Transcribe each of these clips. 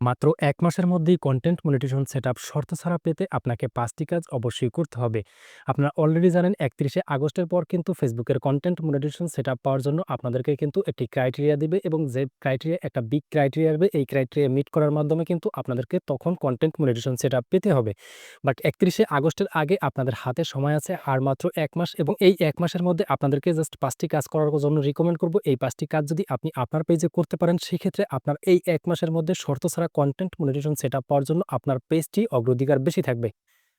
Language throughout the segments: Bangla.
মাত্র ১ মাসের মধ্যেই কনটেন্ট মনিটাইজেশন সেটআপ শর্ত ছাড়া পেতে আপনাকে ৫ টি কাজ অবশ্যই করতে হবে। আপনারা অলরেডি জানেন ৩১ শে আগস্টের পর কিন্তু ফেসবুকের কনটেন্ট মনিটাইজেশন সেটআপ পাওয়ার জন্য আপনাদেরকে কিন্তু একটি ক্রাইটেরিয়া দিবে এবং যে ক্রাইটেরিয়া একটা বিগ ক্রাইটেরিয়া আসবে, এই ক্রাইটেরিয়া মিট করার মাধ্যমে কিন্তু আপনাদেরকে তখন কনটেন্ট মনিটাইজেশন সেটআপ পেতে হবে। বাট ৩১ শে আগস্টের আগে আপনাদের হাতে সময় আছে আর মাত্র ১ মাস, এবং এই ১ মাসের মধ্যে আপনাদেরকে জাস্ট ৫ টি কাজ করার জন্য রিকমেন্ড করব। এই ৫ টি কাজ যদি আপনি আপনার পেজে করতে পারেন, সেক্ষেত্রে আপনার এই ১ মাসের মধ্যে শর্ত ছাড়া কনটেন্ট মনিটাইজেশন সেটআপ পাওয়ার জন্য আপনার পেজটি অগ্রাধিকার বেশি থাকবে।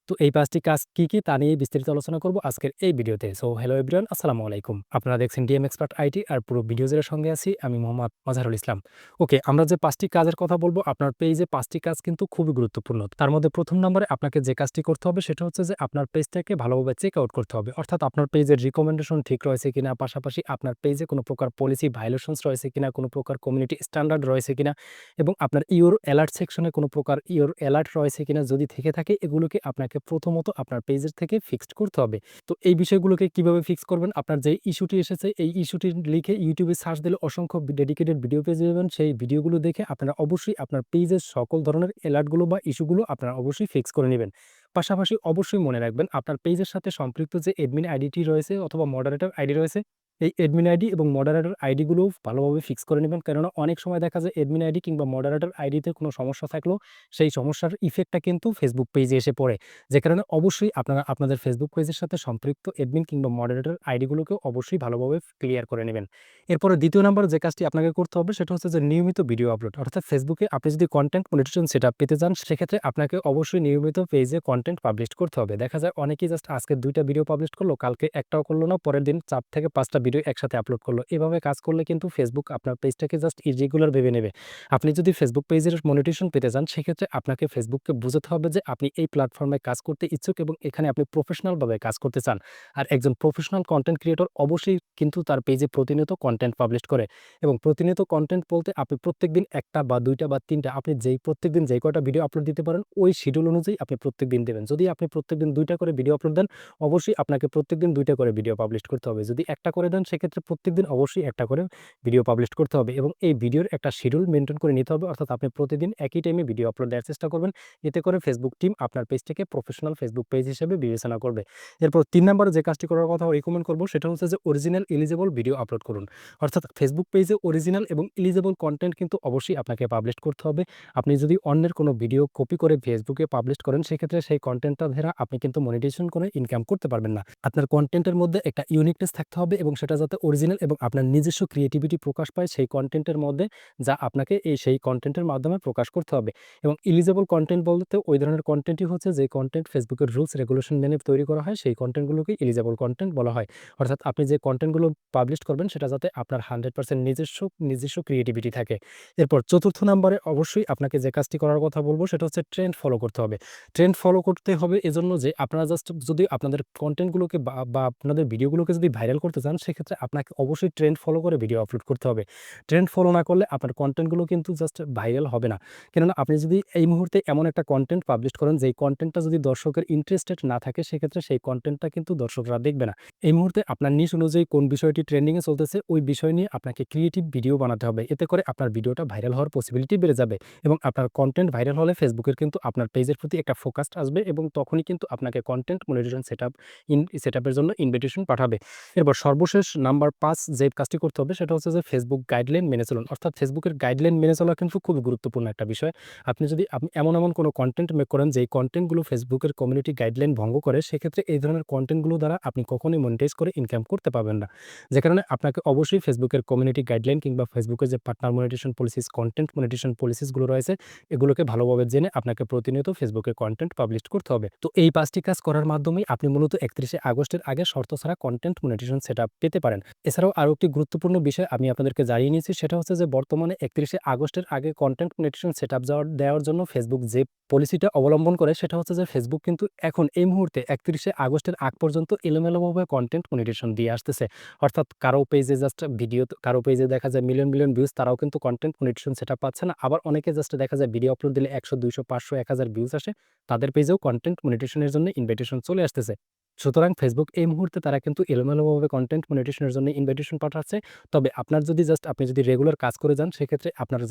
তো এই ৫ টি কাজ কি তা নিয়ে বিস্তারিত আলোচনা করব আজকের এই ভিডিওতে। সো হ্যালো এভরিওয়ান, আসসালামু আলাইকুম। আপনারা দেখছেন ডিএম এক্সপার্ট আইটি, আর পুরো ভিডিও জুড়ে সঙ্গে আছি আমি মোহাম্মদ মাজহারুল ইসলাম। ওকে, আমরা যে ৫ টি কাজের কথা বলব, আপনার পেজে ৫ টি কাজ কিন্তু খুবই গুরুত্বপূর্ণ। তার মধ্যে ১ম নম্বরে আপনাকে যে কাজটি করতে হবে সেটা হচ্ছে যে আপনার পেজটাকে ভালোভাবে চেক আউট করতে হবে। অর্থাৎ আপনার পেজের রিকমেন্ডেশন ঠিক রয়েছে কিনা, পাশাপাশি আপনার পেজে কোনো প্রকার পলিসি ভায়োলেশনস রয়েছে কিনা, কোনো প্রকার কমিউনিটি স্ট্যান্ডার্ড রয়েছে কিনা, এবং আপনার ইওর অ্যালার্ট সেকশনে কোনো প্রকার ইওর অ্যালার্ট রয়েছে কিনা। যদি থেকে থাকে, এগুলোকে আপনাকে প্রথমত আপনার পেজের থেকে ফিক্সড করতে হবে। তো এই বিষয়গুলোকে কিভাবে ফিক্স করবেন? আপনার যে ইস্যুটি এসেছে, এই ইস্যুটি লিখে ইউটিউবে সার্চ দিলে অসংখ্য ডেডিকেটেড ভিডিও পেয়ে যাবেন। সেই ভিডিওগুলো দেখে আপনারা অবশ্যই আপনার পেজের সকল ধরনের অ্যালার্টগুলো বা ইস্যুগুলো আপনারা অবশ্যই ফিক্স করে নেবেন। পাশাপাশি অবশ্যই মনে রাখবেন, আপনার পেজের সাথে সম্পৃক্ত যে অ্যাডমিন আইডিটি রয়েছে অথবা মডারেটর আইডি রয়েছে, এই অ্যাডমিন আইডি এবং মডারেটর আইডিগুলোও ভালোভাবে ফিক্স করে নেবেন। কেননা অনেক সময় দেখা যায় অ্যাডমিন আইডি কিংবা মডারেটর আইডিতে কোনো সমস্যা থাকলেও সেই সমস্যার ইফেক্টটা কিন্তু ফেসবুক পেজে এসে পড়ে। যে কারণে অবশ্যই আপনারা আপনাদের ফেসবুক পেজের সাথে সম্পৃক্ত অ্যাডমিন কিংবা মডারেটর আইডিগুলোকে অবশ্যই ভালোভাবে ক্লিয়ার করে নেবেন। এরপরে ২য় নাম্বার যে কাজটি আপনাকে করতে হবে সেটা হচ্ছে যে নিয়মিত ভিডিও আপলোড। অর্থাৎ ফেসবুকে আপনি যদি কনটেন্ট মনিটাইজেশন সেটআপ পেতে চান, সেক্ষেত্রে আপনাকে অবশ্যই নিয়মিত পেজে কনটেন্ট পাবলিশ করতে হবে। দেখা যায় অনেকেই জাস্ট আজকে ২ টা ভিডিও পাবলিশ করলো, কালকে একটাও করলো না, পরের দিন ৪ থেকে ৫ টা ভিডিও একসাথে আপলোড করলো। এভাবে কাজ করলে কিন্তু ফেসবুক আপনার পেজটাকে জাস্ট ইররেগুলার ভেবে নেবে। আপনি যদি ফেসবুক পেজের মনিটাইজেশন পেতে চান, সেক্ষেত্রে আপনাকে ফেসবুককে বোঝাতে হবে যে আপনি এই প্ল্যাটফর্মে কাজ করতে ইচ্ছুক এবং এখানে আপনি প্রফেশনালভাবে কাজ করতে চান। আর একজন প্রফেশনাল কনটেন্ট ক্রিয়েটর অবশ্যই কিন্তু তার পেজে প্রতিনিয়ত কনটেন্ট পাবলিশ করে, এবং প্রতিনিয়ত কনটেন্ট বলতে আপনি প্রত্যেকদিন ১ টা বা ২ টা বা ৩ টা, আপনি প্রত্যেকদিন যেই কয়টা ভিডিও আপলোড দিতে পারেন, ওই শিডিউল অনুযায়ী আপনি প্রত্যেকদিন দেবেন। যদি আপনি প্রত্যেকদিন ২ টা করে ভিডিও আপলোড দেন, অবশ্যই আপনাকে প্রত্যেকদিন ২ টা করে ভিডিও পাবলিশ করতে হবে। যদি ১ টা করে দেন, সেক্ষেত্রে প্রত্যেকদিন অবশ্যই ১ টা করে ভিডিও পাবলিশ করতে হবে, এবং এই ভিডিওর একটা শিডিউল মেইনটেইন করে নিতে হবে। অর্থাৎ আপনি প্রতিদিন একই টাইমে ভিডিও আপলোড দেওয়ার চেষ্টা করবেন। এতে করে ফেসবুক টিম আপনার পেজটাকে প্রফেশনাল ফেসবুক পেজ হিসেবে বিবেচনা করবে। এরপর ৩ নাম্বারে যে কাজটি করার কথা রিকমেন্ড করব সেটা হচ্ছে যে অরিজিনাল এলিজিবল ভিডিও আপলোড করুন। অর্থাৎ ফেসবুক পেজে অরিজিনাল এবং এলিজিবল কনটেন্ট কিন্তু অবশ্যই আপনাকে পাবলিশ করতে হবে। আপনি যদি অন্যের কোনো ভিডিও কপি করে ফেসবুকে পাবলিশ করেন, সেক্ষেত্রে সেই কনটেন্টটা দ্বারা আপনি কিন্তু মনিটাইজেশন করে ইনকাম করতে পারবেন না। আপনার কনটেন্টের মধ্যে একটা ইউনিকনেস থাকতে হবে, এবং সেটা যাতে অরিজিনাল এবং আপনার নিজস্ব ক্রিয়েটিভিটি প্রকাশ পায় সেই কনটেন্টের মধ্যে, যা আপনাকে সেই কনটেন্টের মাধ্যমে প্রকাশ করতে হবে। এবং এলিজিবল কনটেন্ট বলতে ওই ধরনের কনটেন্টই হচ্ছে যে কনটেন্ট ফেসবুকের রুলস রেগুলেশন মেনে তৈরি করা হয়, সেই কনটেন্টগুলোকে এলিজিবল কনটেন্ট বলা হয়। অর্থাৎ আপনি যে কনটেন্টগুলো পাবলিশ করবেন, সেটা যাতে আপনার 100% নিজস্ব ক্রিয়েটিভিটি থাকে। এরপর ৪র্থ নাম্বারে অবশ্যই আপনাকে যে কাজটি করার কথা বলব সেটা হচ্ছে ট্রেন্ড ফলো করতে হবে। ট্রেন্ড ফলো করতে হবে এজন্য যে আপনারা জাস্ট যদি আপনাদের কনটেন্টগুলোকে বা আপনাদের ভিডিওগুলোকে যদি ভাইরাল করতে চান, সেক্ষেত্রে আপনাকে অবশ্যই ট্রেন্ড ফলো করে ভিডিও আপলোড করতে হবে। ট্রেন্ড ফলো না করলে আপনার কনটেন্টগুলো কিন্তু জাস্ট ভাইরাল হবে না। কেননা আপনি যদি এই মুহূর্তে এমন একটা কনটেন্ট পাবলিশ করেন, যেই কনটেন্টটা যদি দর্শকের ইন্টারেস্টেড না থাকে, সেক্ষেত্রে সেই কনটেন্টটা কিন্তু দর্শকরা দেখবে না। এই মুহূর্তে আপনার নিশ অনুযায়ী কোন বিষয়টি ট্রেন্ডিং এ চলতেছে, ওই বিষয় নিয়ে আপনাকে ক্রিয়েটিভ ভিডিও বানাতে হবে। এতে করে আপনার ভিডিওটা ভাইরাল হওয়ার পসিবিলিটি বেড়ে যাবে, এবং আপনার কনটেন্ট ভাইরাল হলে ফেসবুকের কিন্তু আপনার পেজের প্রতি একটা ফোকাস আসবে, এবং তখনই কিন্তু আপনাকে কনটেন্ট মনিটাইজেশন সেটআপের জন্য ইনভিটেশন পাঠাবে। এরপর সর্বশেষ নাম্বার ৫ যে কাজটি করতে হবে সেটা হচ্ছে যে ফেসবুক গাইডলাইন মেনে চলুন। অর্থাৎ ফেসবুকের গাইডলাইন মেনে চলা কিন্তু খুবই গুরুত্বপূর্ণ একটা বিষয়। আপনি এমন কোনো কনটেন্ট মেক করেন, যেই কনটেন্টগুলো ফেসবুকের কমিউনিটি গাইডলাইন ভঙ্গ করে, সেক্ষেত্রে এই ধরনের কনটেন্টগুলো দ্বারা আপনি কখনোই মনিটাইজ করে ইনকাম করতে পারবেন না। যে কারণে আপনাকে অবশ্যই ফেসবুকের কমিউনিটি গাইডলাইন কিংবা ফেসবুকের যে partner monetisation policies, content monetisation policies গুলো রয়েছে, এগুলোকে ভালোভাবে জেনে আপনাকে প্রতিনিয়ত ফেসবুকে কনটেন্ট পাবলিশ করতে হবে। তো এই ৫ টি কাজ করার মাধ্যমেই আপনি মূলত ৩১ আগস্টের আগে শর্ত ছাড়া কনটেন্ট মনিটাইজেশন সেটআপ পেতে পারেন। এছাড়াও আরো একটি গুরুত্বপূর্ণ বিষয় আমি আপনাদেরকে জানিয়ে নিয়েছি, সেটা হচ্ছে যে বর্তমানে ৩১ আগস্টের আগে কনটেন্ট মনিটাইজেশন সেটআপ দেওয়ার জন্য ফেসবুক যে পলিসিটা অবলম্বন করে, সেটা হচ্ছে যে ফেসবুক কিন্তু এখন এই মুহূর্তে ৩১ আগস্টের আগ পর্যন্ত এলোমেলোভাবে কনটেন্ট মনিটাইজেশন দিয়ে আসতেছে। অর্থাৎ কারো পেজে জাস্ট ভিডিও, কারো পেজে দেখা যায় মিলিয়ন, মিলিয়ন ভিউজ, তারাও কিন্তু কনটেন্ট মনিটাইজেশন সেটআপ পাচ্ছে না। আবার অনেকে জাস্ট দেখা যায় ভিডিও আপলোড দিলে ১০০, ২০০, ৫০০, ১০০০ ভিউজ আসে। তাদের পেজেও কনটেন্ট মনিটাইজেশন এর জন্য ইনভাইটেশন চলে আসতেছে। সুতরাং Facebook এই মুহূর্তে তারা কিন্তু এলোমেলোভাবে কনটেন্ট মনিটেশন এর জন্য ইনভাইটেশন পাঠাচ্ছে। তবে আপনার যদি আপনি যদি রেগুলার কাজ করে যান সেক্ষেত্রে আপনার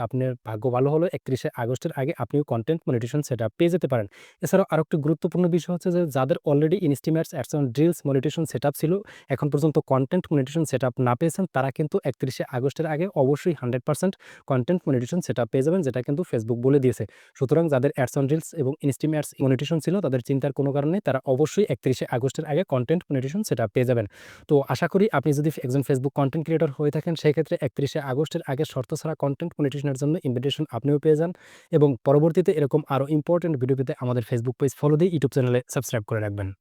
আপনার ভাগ্য ভালো হলো ৩১ আগস্টের আগে আপনিও কনটেন্ট মনিটেশন সেটআপ পেয়ে যেতে পারেন। এছাড়াও আরেকটি গুরুত্বপূর্ণ বিষয় হচ্ছে যে যাদের অলরেডি ইনস্টিমেটস, ads on reels monetisation setup ছিল, এখন পর্যন্ত কনটেন্ট মনিটেশন সেটআপ না পেয়েছেন তারা কিন্তু ৩১ আগস্টের আগে অবশ্যই 100% কনটেন্ট মনিটেশন সেটআপ পেয়ে যাবেন, যেটা কিন্তু Facebook বলে দিয়েছে। সুতরাং যাদের অ্যাডস অন রিলস এবং ইনস্টিম অ্যাডস মনিটেশন ছিল তাদের চিন্তার কোনো কারণ নেই। তারা অবশ্যই ৩১ আগস্টের আগে কনটেন্ট মনিটেশন সেটআপ পেয়ে যাবেন। তো আশা করি আপনি যদি একজন Facebook কনটেন্ট ক্রিয়েটর হয়ে থাকেন সেক্ষেত্রে ৩১ আগস্টের আগে শর্ত ছাড়া কনটেন্ট মনিটেশনের জন্য ইনভিটেশন আপনিও পেয়ে যান এবং পরবর্তীতে এরকম আরও ইম্পোর্টেন্ট ভিডিও পেতে আমাদের Facebook পেজ ফলো দিয়ে ইউটিউব চ্যানেলে সাবস্ক্রাইব করে রাখবেন।